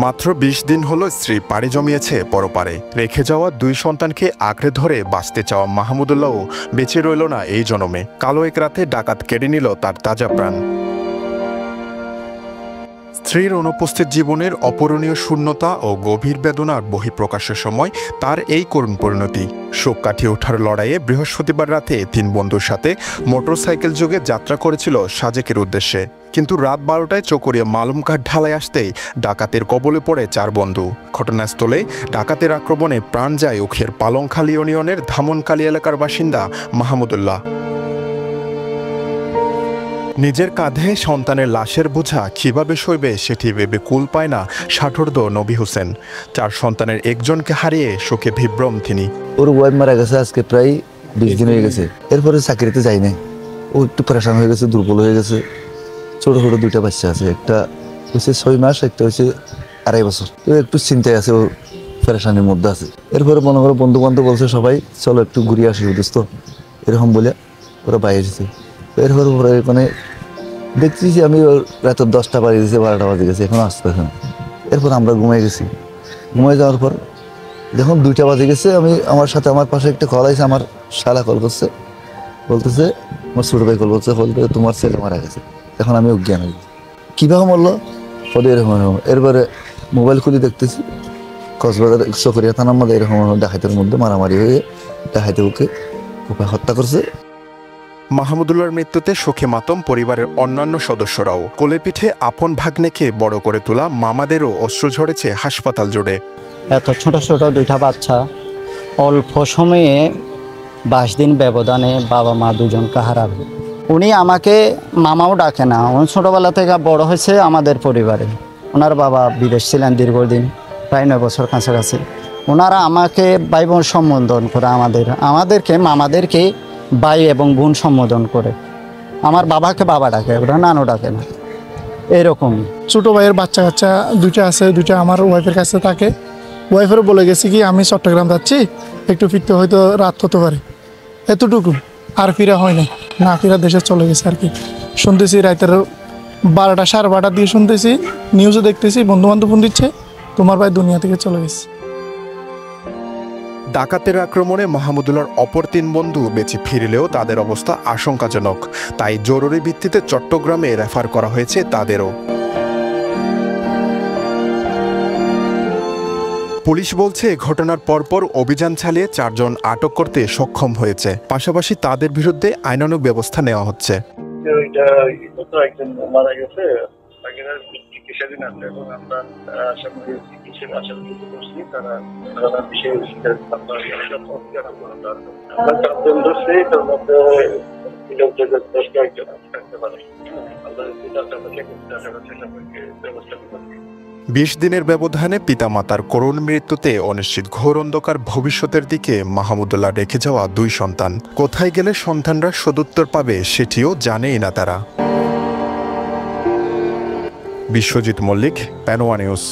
মাত্র ২০ দিন হলো স্ত্রী পাড়ি জমিয়েছে পরপারে। রেখে যাওয়া ২ সন্তানকে আঁকড়ে ধরে বাঁচতে চাওয়া মাহমুদুল্লাহও বেঁচে রইল না এই জনমে। কালো এক রাতে ডাকাত কেড়ে নিল তার তাজা প্রাণ। স্ত্রীর অনুপস্থিত জীবনের অপূরণীয় শূন্যতা ও গভীর বেদনার বহিঃপ্রকাশের সময় তার এই করুণ পরিণতি। শোক কাটিয়ে ওঠার লড়াইয়ে বৃহস্পতিবার রাতে ৩ বন্ধুর সাথে মোটরসাইকেল যোগে যাত্রা করেছিল সাজেকের উদ্দেশ্যে। কিন্তু রাত ১২টায় চকরিয়া মালুমঘাট ঢালাই আসতেই ডাকাতের কবলে পড়ে ৪ বন্ধু। ঘটনাস্থলে ডাকাতের আক্রমণে প্রাণ যায় উখিয়ার পালংখালী ইউনিয়নের ধামনখালী এলাকার বাসিন্দা মাহমুদুল্লাহ। নিজের কাঁধে সন্তানের লাশের বোঝা কিভাবে সইবে সেটি ভেবে কুল পায় না ষাটোর্ধ্ব নবী হোসেন। ৪ সন্তানের একজনকে হারিয়ে শোকে বিভ্রম তিনি। ওর ওয়াইফ মারা গেছে আজকে প্রায় ২০ দিন হয়ে গেছে। এরপরে চাকরিতে যাই নাই, ও একটু পরেশান হয়ে গেছে, দুর্বল হয়ে গেছে। ছোট ছোট 2টা বাচ্চা আছে, একটা হচ্ছে 6 মাস, একটা হচ্ছে 2.5 বছর। তো একটু চিন্তায় আছে, ও পরেশানির মধ্যে আছে। এরপরে মনে করো বন্ধু বান্ধব বলছে সবাই চলো একটু ঘুরিয়ে আসি দোস্ত, এরকম বলে ওরা বাইরে এসেছে। এরপরে ওরা মানে দেখতেছি আমি রাত 10টা বাজে গেছে, 12টা বাজে গেছে, এখন আসতেছে না। এরপর আমরা ঘুমাই গেছি। ঘুমাই যাওয়ার পর যখন 2টা বাজে গেছে, আমি আমার সাথে আমার পাশে একটা কল আছে, আমার শালা কল করছে, বলতেছে আমার ছোট ভাই কল করছে, তোমার ছেলে মারা গেছে। এখন আমি অজ্ঞান হয়ে গেছি, কীভাবে মরলো বলে এরকম। এরপরে মোবাইল খুলে দেখতেছি কক্সবাজার চকরিয়া থানার মধ্যে এরকম ডাকাতের মধ্যে মারামারি হয়ে ডাকাতে ওকে হত্যা করছে। মাহমুদুল্লাহর মৃত্যুতে শোকে মাতম পরিবারের অন্যান্য সদস্যরাও। কোলে পিঠে আপন ভাগ্নেকে বড় করে তোলা মামাদেরও অশ্রু ঝরেছে হাসপাতাল জুড়ে। এত ছোট ছোট 2টা বাচ্চা অল্প সময়ে 22 দিন ব্যবধানে বাবা মা দুজনকে হারাবে। উনি আমাকে মামাও ডাকে না, উনি ছোটোবেলা থেকে বড় হয়েছে আমাদের পরিবারে। ওনার বাবা বিদেশ ছিলেন দীর্ঘদিন, প্রায় 9 বছর কাছাকাছি। ওনারা আমাকে ভাই বোন সম্বোধন করে, আমাদেরকে মামাদেরকে ভাই এবং বোন সম্বোধন করে। আমার বাবাকে বাবা ডাকে, ওরা নানু ডাকে না, এরকম। ছোটো ভাইয়ের বাচ্চা কাচ্চা 2টা আছে, 2টা আমার ওয়াইফের কাছে থাকে। ওয়াইফেরও বলে গেছি কি আমি চট্টগ্রাম যাচ্ছি, একটু ফিরতে হয়তো রাত হতে পারে, এতটুকু। আর ফিরা হয় না ফিরা দেশে চলে গেছে আর কি। শুনতেছি রাতের 12টা 12:30 দিয়ে শুনতেছি, নিউজে দেখতেছি বন্ধু বান্ধব ফোন দিচ্ছে তোমার ভাই দুনিয়া থেকে চলে গেছে। ডাকাতের আক্রমণে মাহমুদুল্লাহর অপর 3 বন্ধু বেঁচে ফিরলেও তাদের অবস্থা আশঙ্কাজনক। তাই জরুরি ভিত্তিতে চট্টগ্রামে রেফার করা হয়েছে তাদেরও। পুলিশ বলছে ঘটনার পরপর অভিযান চালিয়ে 4 জন আটক করতে সক্ষম হয়েছে। পাশাপাশি তাদের বিরুদ্ধে আইনানুগ ব্যবস্থা নেওয়া হচ্ছে। বিশ দিনের ব্যবধানে পিতামাতার করুণ মৃত্যুতে অনিশ্চিত ঘোর অন্ধকার ভবিষ্যতের দিকে মাহমুদুল্লাহ রেখে যাওয়া 2 সন্তান। কোথায় গেলে সন্তানরা সদুত্তর পাবে সেটিও জানেই না তারা। বিশ্বজিৎ মল্লিক, পেনোয়া নিউজ।